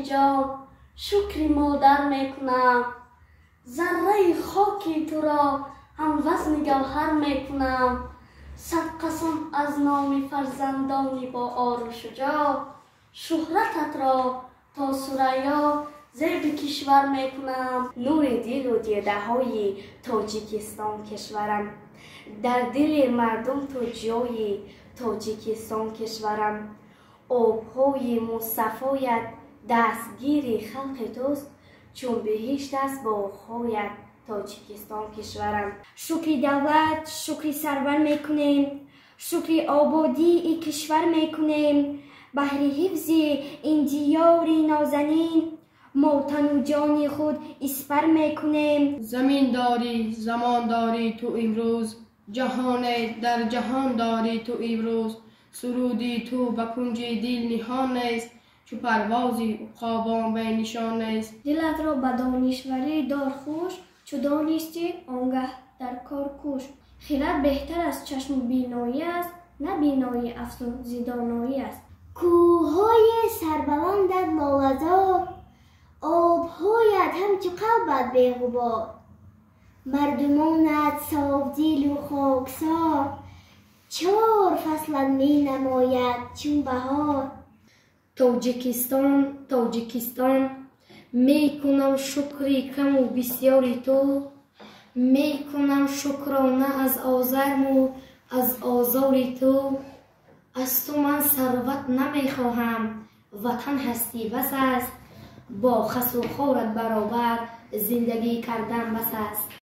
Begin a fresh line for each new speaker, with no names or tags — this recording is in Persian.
وطن جان شکر مادر میکنم. ذره خاکی تو را هم وزن گوهر میکنم. صد قسم از نام فرزندانی با آر و شجاع شهرتت را تا ثریا زیب کشور میکنم.
نور دل و دیده های تاجیکستان کشورم، در دل مردم تو جای تاجیکستان کشورم. آبهای مصطفایت دستگیر خلق توست، چون بهشت است با خایت تاجیکستان کشورم.
شکر دولت شکر سرور میکنیم، شکر آبادی ای کشور میکنیم. بهر حفظ این دیار نازنین ما تن و جان خود اسپر میکنیم.
زمین داری زمان داری تو امروز، جهان در جهان داری تو امروز. سرودی تو به کنج دل نهان نیست، چو پروازی عقابان به نشان نیست.
دلت را به دانشوری دار خوش، چو دانستی آنگه در کار کوش. خرد بهتر از چشم بینایی است، نه بینایی افزون زدانایی است.
کوههای سربلندت لاله‌زار، آبهایت همچو قلبت بی‌غبار. مردمانت صافدل و خاکسار، 4 فصلت می نماید چون بهار.
تاجیکستان تاجیکستان می کنم شکری کم و بسیاری تو، می کنم شکرانه از آزرم و از آزاری تو. از تو من ثروت نمی خواهم، وطن هستی بس است، با خس و خارت برابر زندگی کردن بس است.